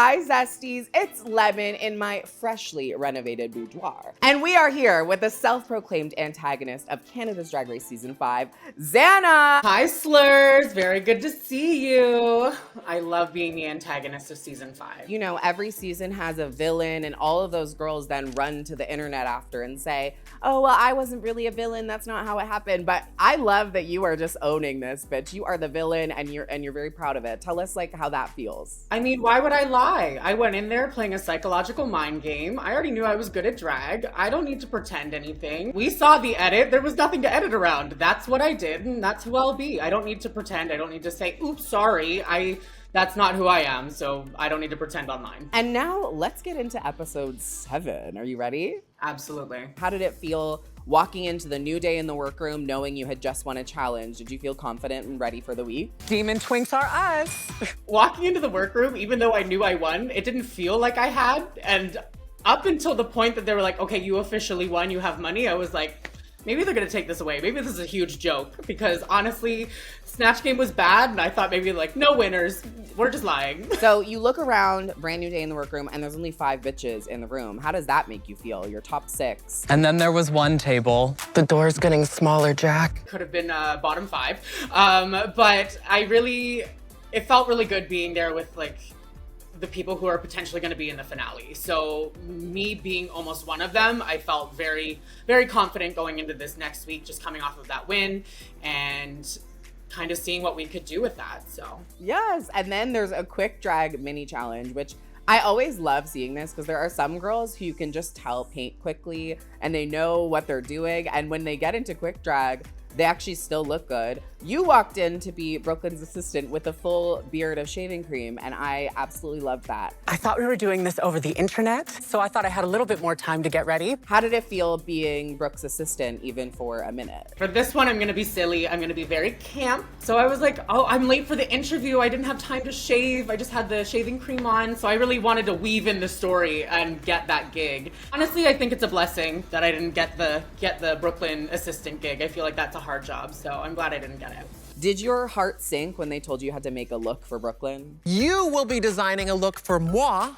Hi, Zesties. It's Lemon in my freshly renovated boudoir. And we are here with the self-proclaimed antagonist of Canada's Drag Race Season 5, Xana. Hi, Slurs. Very good to see you. I love being the antagonist of Season 5. You know, every season has a villain, and all of those girls then run to the internet after and say, oh, well, I wasn't really a villain. That's not how it happened. But I love that you are just owning this, bitch. You are the villain, and you're very proud of it. Tell us, like, how that feels. I mean, why would I lie? I went in there playing a psychological mind game. I already knew I was good at drag. I don't need to pretend anything. We saw the edit. There was nothing to edit around. That's what I did, and that's who I'll be. I don't need to pretend. I don't need to say, oops, sorry. That's not who I am, so I don't need to pretend online. And now let's get into episode 7. Are you ready? Absolutely. How did it feel walking into the new day in the workroom knowing you had just won a challenge? Did you feel confident and ready for the week? Demon twinks are us. Walking into the workroom, even though I knew I won, it didn't feel like I had. And up until the point that they were like, okay, you officially won, you have money, I was like, maybe they're gonna take this away. Maybe this is a huge joke, because honestly, Snatch Game was bad, and I thought maybe like, no winners, we're just lying. So you look around, brand new day in the workroom, and there's only 5 bitches in the room. How does that make you feel? Your top 6. And then there was one table. The door's getting smaller, Jack. Could have been bottom 5. But it felt really good being there with like the people who are potentially going to be in the finale. So me being almost one of them, I felt very, very confident going into this next week, just coming off of that win and kind of seeing what we could do with that, so. Yes, and then there's a quick drag mini challenge, which I always love seeing this because there are some girls who you can just tell paint quickly and they know what they're doing. And when they get into quick drag, they actually still look good. You walked in to be Brooklyn's assistant with a full beard of shaving cream, and I absolutely loved that. I thought we were doing this over the internet, so I thought I had a little bit more time to get ready. How did it feel being Brooke's assistant even for a minute? For this one, I'm gonna be silly. I'm gonna be very camp. So I was like, oh, I'm late for the interview. I didn't have time to shave. I just had the shaving cream on. So I really wanted to weave in the story and get that gig. Honestly, I think it's a blessing that I didn't get the Brooklyn assistant gig. I feel like that's a hard job, so I'm glad I didn't get it. Did your heart sink when they told you had to make a look for Brooklyn? You will be designing a look for moi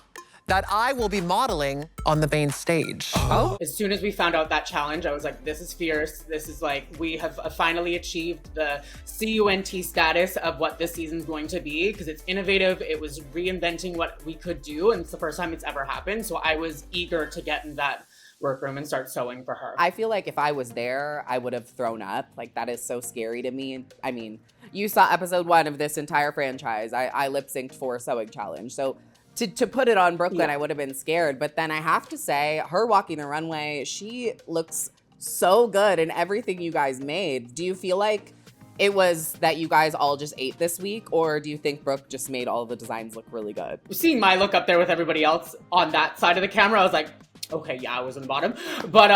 that I will be modeling on the main stage. Oh. As soon as we found out that challenge, I was like, this is fierce. This is like, we have finally achieved the CUNT status of what this season's going to be, because it's innovative. It was reinventing what we could do, and it's the first time it's ever happened. So I was eager to get in that workroom and start sewing for her. I feel like if I was there, I would have thrown up. Like, that is so scary to me. I mean, you saw episode 1 of this entire franchise. I lip synced for a sewing challenge. So to put it on Brooklyn, I would have been scared. But then I have to say, her walking the runway, she looks so good in everything you guys made. Do you feel like it was that you guys all just ate this week, or do you think Brooke just made all the designs look really good? Seeing my look up there with everybody else on that side of the camera, I was like, okay, yeah, I was in the bottom. But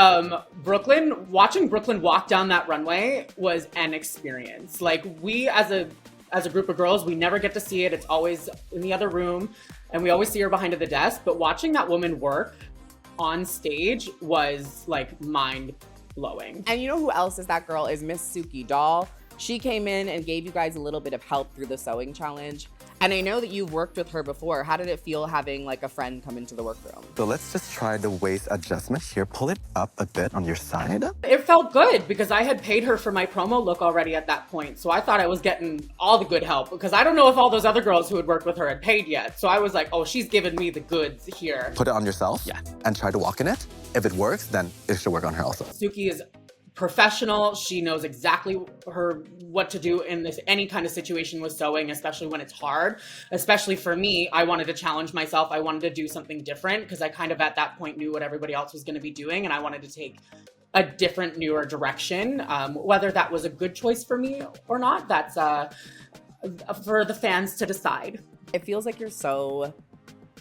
watching Brooklyn walk down that runway was an experience. Like, we as a group of girls, we never get to see it. It's always in the other room, and we always see her behind the desk. But watching that woman work on stage was like mind-blowing. And you know who else is that girl? Is Miss Suki Doll. She came in and gave you guys a little bit of help through the sewing challenge. And I know that you've worked with her before. How did it feel having like a friend come into the workroom? So let's just try the waist adjustment here. Pull it up a bit on your side. It felt good because I had paid her for my promo look already at that point. So I thought I was getting all the good help, because I don't know if all those other girls who had worked with her had paid yet. So I was like, oh, she's giving me the goods here. Put it on yourself, and try to walk in it. If it works, then it should work on her also. Suki is professional. She knows exactly what to do in any kind of situation with sewing, especially when it's hard. Especially for me, I wanted to challenge myself. I wanted to do something different because I kind of at that point knew what everybody else was going to be doing, and I wanted to take a different, newer direction. Whether that was a good choice for me or not, that's for the fans to decide. It feels like you're so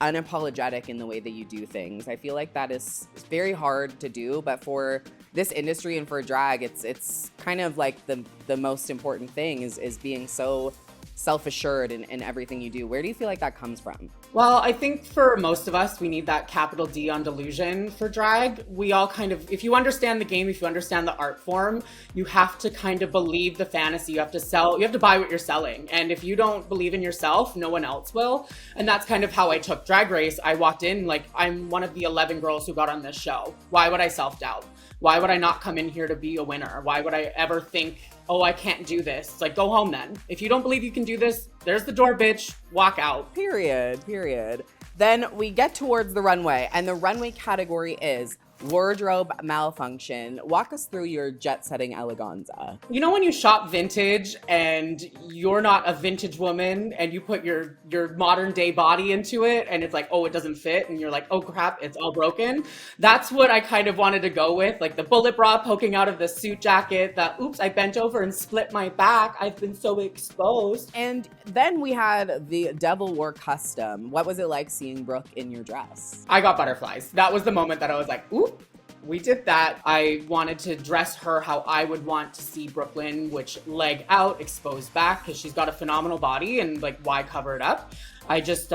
unapologetic in the way that you do things. I feel like that is very hard to do, but for this industry and for drag, it's kind of like the most important thing is being so self-assured in everything you do. Where do you feel like that comes from? Well, I think for most of us, we need that capital D on delusion for drag. We all kind of, if you understand the game, if you understand the art form, you have to kind of believe the fantasy. You have to buy what you're selling. And if you don't believe in yourself, no one else will. And that's kind of how I took Drag Race. I walked in like, I'm one of the 11 girls who got on this show. Why would I self-doubt? Why would I not come in here to be a winner? Why would I ever think, oh, I can't do this? It's like, go home then. If you don't believe you can do this, there's the door, bitch. Walk out. Period. Then we get towards the runway, and the runway category is wardrobe malfunction. Walk us through your jet-setting eleganza. You know when you shop vintage and you're not a vintage woman and you put your modern day body into it and it's like, oh, it doesn't fit, and you're like, oh crap, it's all broken. That's what I kind of wanted to go with, like the bullet bra poking out of the suit jacket, the oops, I bent over and split my back, I've been so exposed. And then we had the Devil Wore Custom. What was it like seeing Brooke in your dress? I got butterflies. That was the moment that I was like, oop, we did that. I wanted to dress her how I would want to see Brooklyn, which leg out, exposed back, because she's got a phenomenal body and like, why cover it up? I just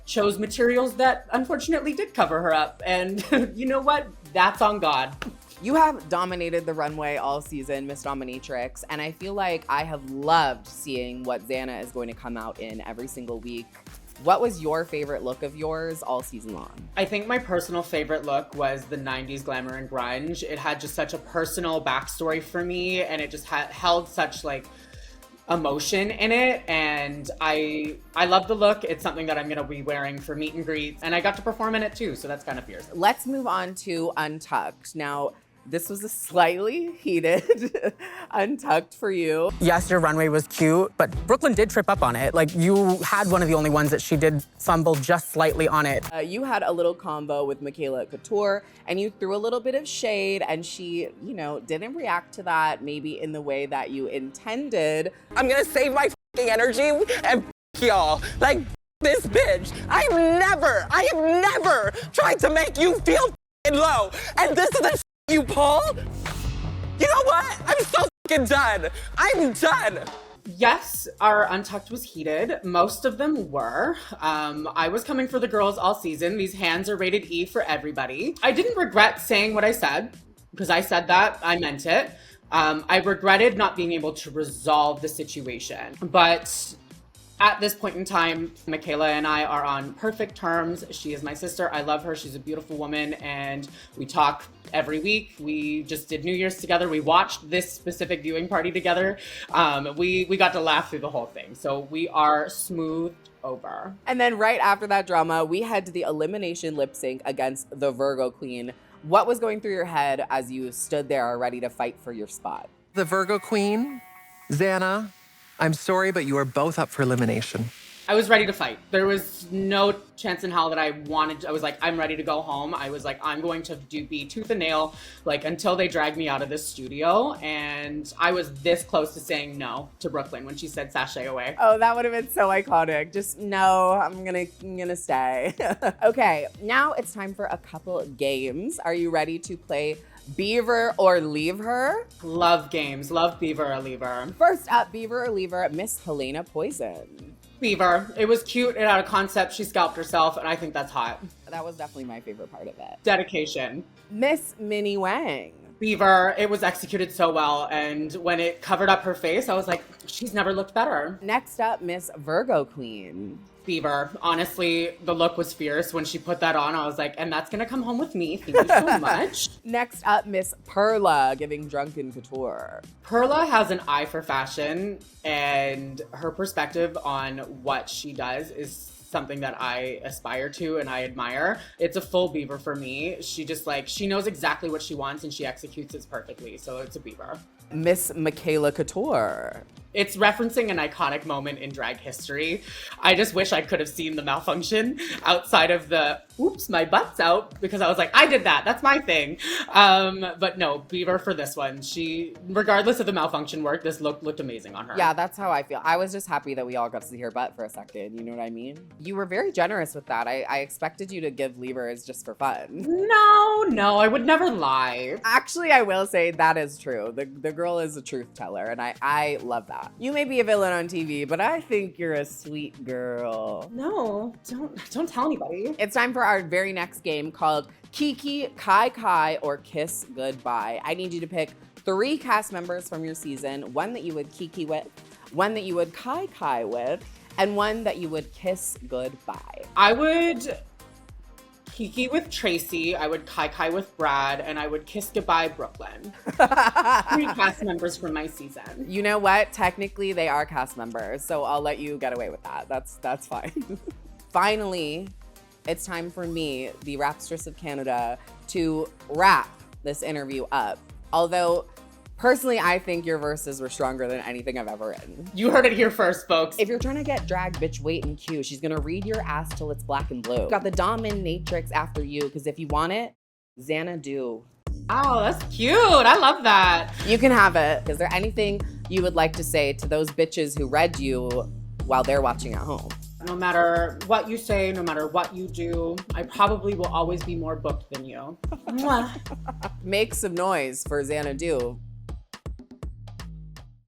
chose materials that unfortunately did cover her up. And you know what? That's on God. You have dominated the runway all season, Miss Dominatrix, and I feel like I have loved seeing what Xana is going to come out in every single week. What was your favorite look of yours all season long? I think my personal favorite look was the 90s glamour and grunge. It had just such a personal backstory for me, and it just held such like emotion in it, and I love the look. It's something that I'm gonna be wearing for meet and greets, and I got to perform in it too, so that's kind of fierce. Let's move on to Untucked. Now, this was a slightly heated Untucked for you. Yes, your runway was cute, but Brooklyn did trip up on it. Like, you had one of the only ones that she did fumble just slightly on it. You had a little combo with Michaela Couture, and you threw a little bit of shade, and she, you know, didn't react to that maybe in the way that you intended. I'm gonna save my f***ing energy and y'all. Like, this bitch. I have never tried to make you feel f***ing low. And this is the you pull? You know what? I'm so f***ing done. I'm done. Yes, our Untucked was heated. Most of them were. I was coming for the girls all season. These hands are rated E for everybody. I didn't regret saying what I said, because I said that, I meant it. I regretted not being able to resolve the situation. But at this point in time, Michaela and I are on perfect terms. She is my sister. I love her. She's a beautiful woman, and we talk every week. We just did New Year's together. We watched this specific viewing party together. We got to laugh through the whole thing. So we are smoothed over. And then right after that drama, we head to the elimination lip sync against the Virgo Queen. What was going through your head as you stood there ready to fight for your spot? The Virgo Queen, Xana, I'm sorry, but you are both up for elimination. I was ready to fight. There was no chance in hell that I was like, I'm ready to go home. I was like, I'm going to be tooth and nail, like until they drag me out of this studio. And I was this close to saying no to Brooklyn when she said sashay away. Oh, that would have been so iconic. Just no, I'm gonna stay. Okay, now it's time for a couple games. Are you ready to play Beaver or Leave Her? Love games. Love Beaver or Leave Her. First up, Beaver or Leave Her, Miss Helena Poison. Beaver. It was cute. It had a concept. She scalped herself, and I think that's hot. That was definitely my favorite part of it. Dedication. Miss Minnie Wang. Beaver. It was executed so well, and when it covered up her face, I was like, she's never looked better. Next up, Miss Virgo Queen. Beaver. Honestly, the look was fierce. When she put that on, I was like, and that's gonna come home with me. Thank you so much. Next up, Miss Perla, giving Drunken Couture. Perla has an eye for fashion, and her perspective on what she does is something that I aspire to and I admire. It's a full Beaver for me. She just she knows exactly what she wants and she executes it perfectly. So it's a Beaver. Miss Michaela Couture. It's referencing an iconic moment in drag history. I just wish I could have seen the malfunction outside of the, oops, my butt's out, because I was like, I did that, that's my thing. But no, Beaver for this one. She, regardless of the malfunction work, this looked amazing on her. Yeah, that's how I feel. I was just happy that we all got to see her butt for a second, you know what I mean? You were very generous with that. I expected you to give levers just for fun. No, I would never lie. Actually, I will say that is true. The girl is a truth teller, and I love that. that. You may be a villain on TV, but I think you're a sweet girl. No, don't tell anybody. It's time for our very next game called Kiki, Kai Kai, or Kiss Goodbye. I need you to pick 3 cast members from your season, one that you would Kiki with, one that you would Kai Kai with, and one that you would kiss goodbye. I would Kiki with Tracy, I would Kai Kai with Brad, and I would kiss goodbye Brooklyn. 3 cast members from my season. You know what? Technically, they are cast members, so I'll let you get away with that. That's fine. Finally, it's time for me, the Rapstress of Canada, to wrap this interview up. Although, personally, I think your verses were stronger than anything I've ever written. You heard it here first, folks. If you're trying to get dragged, bitch, wait in queue. She's gonna read your ass till it's black and blue. Got the dominatrix after you, because if you want it, Xana do. Oh, that's cute. I love that. You can have it. Is there anything you would like to say to those bitches who read you while they're watching at home? No matter what you say, no matter what you do, I probably will always be more booked than you. Mwah. Make some noise for Xana do.